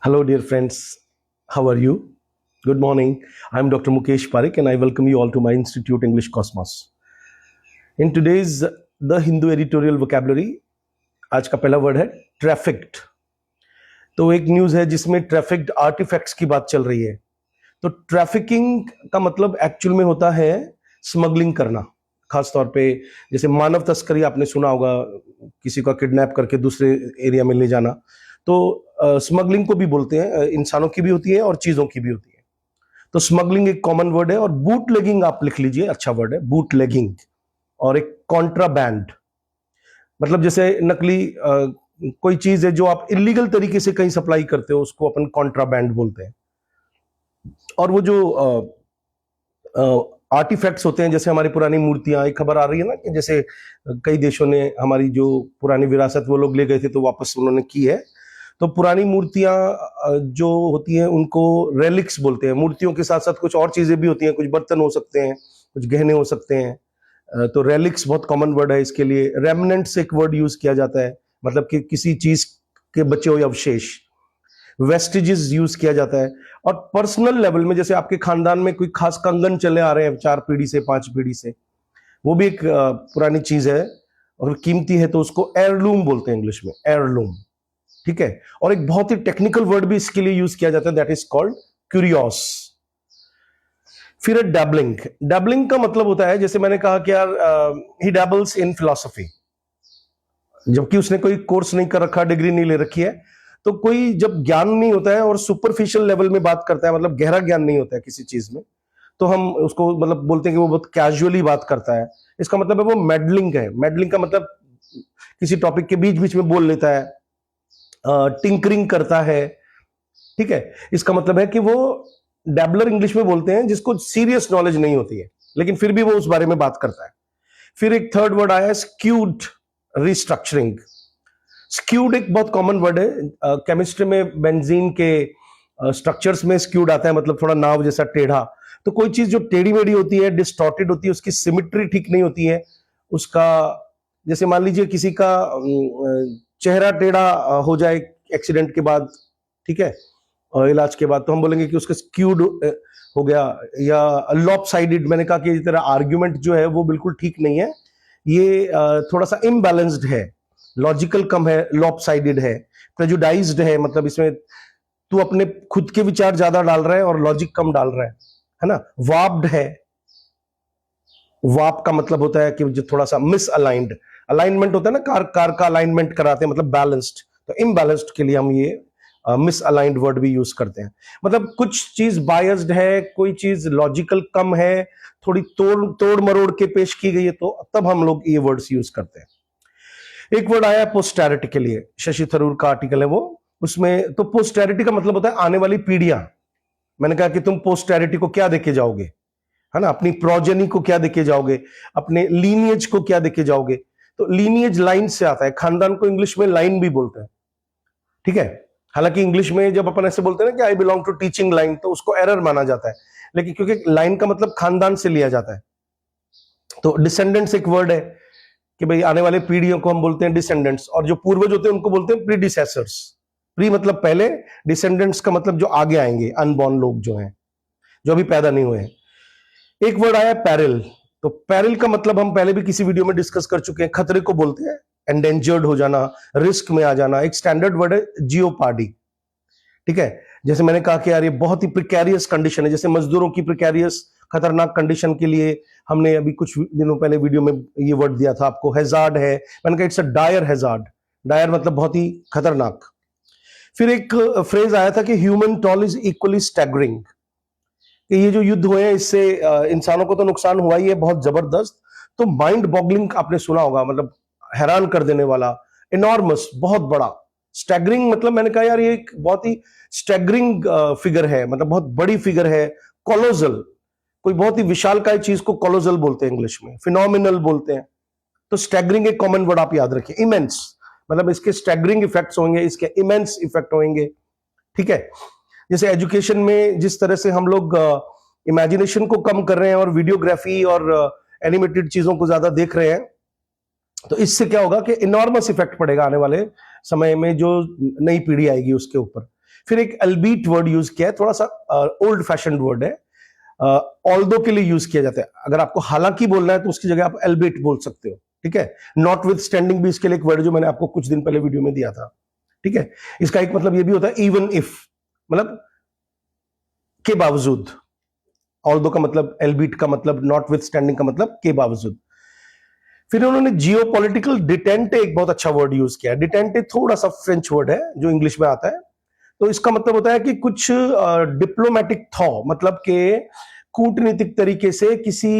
Hello, dear friends. How are you? Good morning. I'm Dr. Mukesh Parekh, and I welcome you all to my Institute English Cosmos. In today's The Hindu Editorial Vocabulary, आज का पहला word है trafficked. तो एक news है जिसमें trafficked artefacts की बात चल रही है। तो ट्रैफिकिंग का मतलब एक्चुअल में होता है स्मगलिंग करना, खासतौर पे जैसे मानव तस्करी आपने सुना होगा, किसी का किडनैप करके दूसरे एरिया में ले जाना। तो स्मगलिंग को भी बोलते हैं, इंसानों की भी होती है और चीजों की भी होती है। तो स्मगलिंग एक कॉमन वर्ड है, और बूट लेगिंग आप लिख लीजिए, अच्छा वर्ड है बूट लेगिंग। और एक कॉन्ट्राबैंड, मतलब जैसे नकली कोई चीज है जो आप इलीगल तरीके से कहीं सप्लाई करते हो, उसको अपन कॉन्ट्राबैंड बोलते हैं। और वो जो आर्टिफैक्ट्स होते हैं, जैसे हमारी पुरानी मूर्तियां, एक खबर आ रही है ना कि जैसे कई देशों ने हमारी जो पुरानी विरासत वो लोग ले गए थे तो वापस उन्होंने की है। तो पुरानी मूर्तियां जो होती हैं उनको रेलिक्स बोलते हैं। मूर्तियों के साथ साथ कुछ और चीजें भी होती हैं, कुछ बर्तन हो सकते हैं, कुछ गहने हो सकते हैं। तो रेलिक्स बहुत कॉमन वर्ड है इसके लिए। रेमनेंट्स एक वर्ड यूज किया जाता है, मतलब कि किसी चीज के बचे हुए अवशेष। वेस्टिजेस यूज किया जाता है। और पर्सनल लेवल में जैसे आपके खानदान में कोई खास कंगन चले आ रहे हैं 4 पीढ़ी से 5 पीढ़ी से, वो भी एक पुरानी चीज है, और कीमती है, तो उसको एयरलूम बोलते हैं इंग्लिश में, एयरलूम। ठीक है। और एक बहुत ही टेक्निकल वर्ड भी इसके लिए यूज किया जाता है, दैट इज कॉल्ड क्यूरियोस। फिर है डैबलिंग। डैबलिंग का मतलब होता है, जैसे मैंने कहा कि यार ही डैबल्स इन फिलॉसफी, जबकि उसने कोई कोर्स नहीं कर रखा, डिग्री नहीं ले रखी है। तो कोई जब ज्ञान नहीं होता है और सुपरफिशियल लेवल में बात करता है, मतलब गहरा ज्ञान नहीं होता है किसी चीज में, तो हम उसको मतलब बोलते हैं कि वो बहुत कैजुअली बात करता है। इसका मतलब है वो मेडलिंग है। मेडलिंग का मतलब किसी टॉपिक के बीच बीच में बोल लेता है, टिंकरिंग करता है। ठीक है। इसका मतलब है कि वो डैबलर इंग्लिश में बोलते हैं जिसको सीरियस नॉलेज नहीं होती है, लेकिन फिर भी वो उस बारे में बात करता है। फिर एक थर्ड वर्ड आया है स्क्यूड रिस्ट्रक्चरिंग। स्क्यूड एक बहुत कॉमन वर्ड है, केमिस्ट्री में बेंजीन के स्ट्रक्चर्स में स्क्यूड आता है, मतलब थोड़ा नाव जैसा टेढ़ा। तो कोई चीज जो टेढ़ी मेढ़ी होती है, डिस्टॉर्टेड होती है, उसकी सिमिट्री ठीक नहीं होती है, उसका जैसे मान लीजिए किसी का चेहरा टेढ़ा हो जाए एक्सीडेंट के बाद, ठीक है, और इलाज के बाद, तो हम बोलेंगे कि उसका स्क्यूड हो गया, या लॉपसाइडेड। मैंने कहा कि तेरा आर्ग्यूमेंट जो है वो बिल्कुल ठीक नहीं है, ये थोड़ा सा इम्बैलेंस्ड है, लॉजिकल कम है, लॉपसाइडेड है, प्रेजुडाइज्ड है, मतलब इसमें तू अपने खुद के विचार ज्यादा डाल रहा है और लॉजिक कम डाल रहा है ना। वार्प्ड है। वार्प का मतलब होता है कि जो थोड़ा सा मिस अलाइंड, अलाइनमेंट होता है ना, कार का अलाइनमेंट कराते हैं, मतलब बैलेंस्ड। तो इम्बैलेंस्ड के लिए हम ये मिस अलाइंड वर्ड भी यूज करते हैं। मतलब कुछ चीज बायस्ड है, कोई चीज लॉजिकल कम है, थोड़ी तोड़ मरोड़ के पेश की गई है, तो तब हम लोग ये वर्ड्स यूज करते हैं। एक वर्ड आया है पोस्टेरिटी के लिए, शशि थरूर का आर्टिकल है वो, उसमें तो पोस्टेरिटी का मतलब होता है आने वाली पीढ़ियां। मैंने कहा कि तुम पोस्टेरिटी को क्या देके जाओगे, है ना, अपनी प्रोजेनी को क्या देके जाओगे, अपने लीनियज को क्या देके जाओगे। तो लीनियज लाइन से आता है, खानदान को इंग्लिश में लाइन भी बोलते हैं। ठीक है। हालांकि इंग्लिश में जब अपन ऐसे बोलते हैं ना कि I belong to teaching line, तो उसको एरर माना जाता है, लेकिन क्योंकि लाइन का मतलब खानदान से लिया जाता है। तो डिसेंडेंट्स एक वर्ड है कि भाई आने वाले पीढ़ियों को हम बोलते हैं डिसेंडेंट्स, और जो पूर्वज होते हैं उनको बोलते हैं प्रीडिसेसर्स। प्री मतलब पहले, डिसेंडेंट्स का मतलब जो आगे आएंगे, अनबॉर्न लोग जो हैं, जो अभी पैदा नहीं हुए हैं। एक वर्ड आया पैरिल। तो पैरिल का मतलब हम पहले भी किसी वीडियो में डिस्कस कर चुके हैं, खतरे को बोलते हैं, एंडेंजर्ड हो जाना, रिस्क में आ जाना। एक स्टैंडर्ड वर्ड है जियोपार्डी। ठीक है। जैसे मैंने कहा कि यार ये बहुत ही प्रिकैरियस कंडीशन है, जैसे मजदूरों की प्रिकैरियस खतरनाक कंडीशन के लिए हमने अभी कुछ दिनों पहले वीडियो में ये वर्ड दिया था आपको, हैजार्ड है। मैंने कहा it's a dire hazard. Dire मतलब बहुत ही खतरनाक। फिर एक फ्रेज आया था कि human tall is equally staggering, कि ये जो युद्ध हुए हैं इससे इंसानों को तो नुकसान हुआ ही है बहुत जबरदस्त। तो माइंड बॉगलिंग आपने सुना होगा, मतलब हैरान कर देने वाला, इनॉर्मस, बहुत बड़ा। स्टैगरिंग मतलब मैंने कहा यार ये एक बहुत ही स्टैगरिंग फिगर है, मतलब बहुत बड़ी फिगर है। कोलोजल, कोई बहुत ही विशालकाय चीज को कोलोजल बोलते हैं इंग्लिश में, फिनोमिनल बोलते हैं। तो स्टैगरिंग एक कॉमन वर्ड आप याद रखिए। इमेंस मतलब इसके स्टैगरिंग इफेक्ट्स होंगे, इसके इमेंस इफेक्ट होंगे। ठीक है। जैसे एजुकेशन में जिस तरह से हम लोग इमेजिनेशन को कम कर रहे हैं और वीडियोग्राफी और एनिमेटेड चीजों को ज्यादा देख रहे हैं, तो इससे क्या होगा कि इनॉर्मस इफेक्ट पड़ेगा आने वाले समय में, जो नई पीढ़ी आएगी उसके ऊपर। फिर एक अल्बीट वर्ड यूज किया है, थोड़ा सा ओल्ड फैशन वर्ड है, ऑल्दो के लिए यूज किया जाता है। अगर आपको हालांकि बोलना है तो उसकी जगह आप अल्बीट बोल सकते हो, ठीक है। नॉट विद स्टैंडिंग भी इसके लिए एक वर्ड जो मैंने आपको कुछ दिन पहले वीडियो में दिया था, ठीक है। इसका एक मतलब ये भी होता है इवन इफ, मतलब के बावजूद। ऑल्दो का मतलब, एल्बीट का मतलब, नॉट विथ स्टैंडिंग का मतलब के बावजूद। फिर उन्होंने जियोपॉलिटिकल डिटेंटे एक बहुत अच्छा वर्ड यूज किया है। डिटेंटे थोड़ा सा फ्रेंच वर्ड है जो इंग्लिश में आता है, तो इसका मतलब होता है कि कुछ डिप्लोमेटिक थॉ, मतलब के कूटनीतिक तरीके से किसी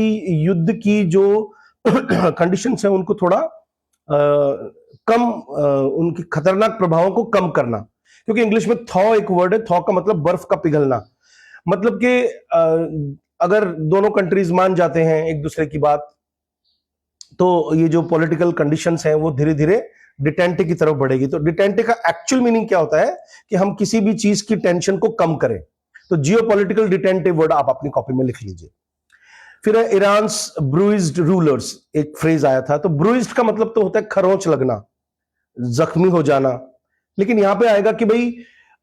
युद्ध की जो कंडीशंस है उनको थोड़ा कम, उनके खतरनाक प्रभावों को कम करना। क्योंकि इंग्लिश में थॉ एक वर्ड है, थॉ का मतलब बर्फ का पिघलना, मतलब कि अगर दोनों कंट्रीज मान जाते हैं एक दूसरे की बात, तो ये जो पॉलिटिकल कंडीशंस हैं वो धीरे धीरे डिटेंटे की तरफ बढ़ेगी। तो डिटेंटे का एक्चुअल मीनिंग क्या होता है कि हम किसी भी चीज की टेंशन को कम करें। तो जियोपॉलिटिकल डिटेंटे वर्ड आप अपनी कॉपी में लिख लीजिए। फिर इरान्स ब्रूइज्ड रूलर्स, एक फ्रेज आया था। तो ब्रूइज्ड का मतलब तो होता है खरोंच लगना, जख्मी हो जाना, लेकिन यहां पे आएगा कि भाई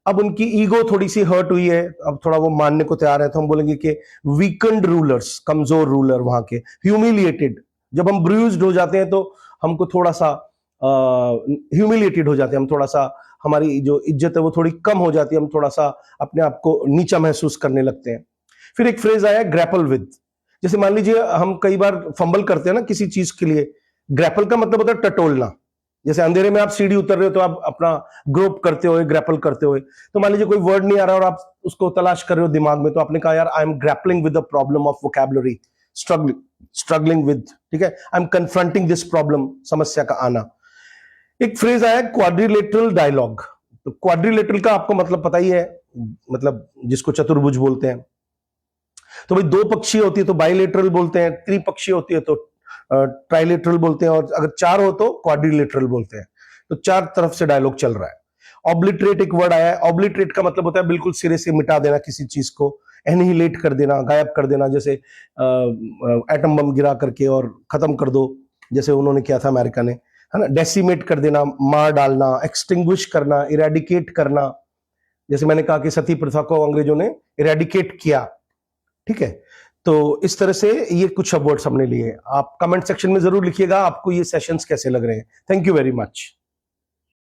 अब उनकी ईगो थोड़ी सी हर्ट हुई है, अब थोड़ा वो मानने को तैयार है, तो हम बोलेंगे कि वीकेंड रूलर्स, कमजोर रूलर वहां के, ह्यूमिलिएटेड। जब हम ब्रूइज्ड हो जाते हैं तो हमको थोड़ा सा ह्यूमिलिएटेड हो जाते हैं, हम थोड़ा सा, हमारी जो इज्जत है वो थोड़ी कम हो जाती है, हम थोड़ा सा अपने आप को नीचा महसूस करने लगते हैं। फिर एक फ्रेज आया ग्रैपल विद। जैसे मान लीजिए हम कई बार फंबल करते हैं ना किसी चीज के लिए, ग्रैपल का मतलब होता है टटोलना। जैसे अंधेरे में आप सीढ़ी उतर रहे हो तो आप अपना ग्रोप करते हो, ग्रैपल करते हो, तो मान लीजिए कोई वर्ड नहीं आ रहा और आप उसको तलाश कर रहे हो दिमाग में, तो आपने कहा यार I am grappling with the problem of vocabulary, struggling with, ठीक है, I am confronting this problem, समस्या का आना। एक फ्रेज आया क्वाड्रिलेटरल डायलॉग। तो क्वाड्रिलेटरल का आपको मतलब पता ही है, मतलब जिसको चतुर्भुज बोलते हैं। तो भाई दो पक्षीय होती है तो बाइलेटरल बोलते हैं, त्रिपक्षीय होती है तो ट्राइलेटरल बोलते हैं, और अगर चार हो तो क्वाड्रिलेटरल बोलते हैं। तो चार तरफ से डायलॉग चल रहा है। ऑब्लिटरेट एक वर्ड आया है। ऑब्लिटरेट का मतलब होता है बिल्कुल सिरे से मिटा देना किसी चीज को, एनिहिलेट कर देना, गायब कर देना, जैसे एटम बम गिरा करके और खत्म कर दो, जैसे उन्होंने किया था अमेरिका ने, है ना। डेसिमेट कर देना, मार डालना, एक्सटिंग्विश करना, इरेडिकेट करना, जैसे मैंने कहा कि सती प्रथा को अंग्रेजों ने इरेडिकेट किया, ठीक है। तो इस तरह से ये कुछ वर्ड्स हमने लिए। आप कमेंट सेक्शन में जरूर लिखिएगा आपको ये सेशंस कैसे लग रहे हैं। Thank you very much.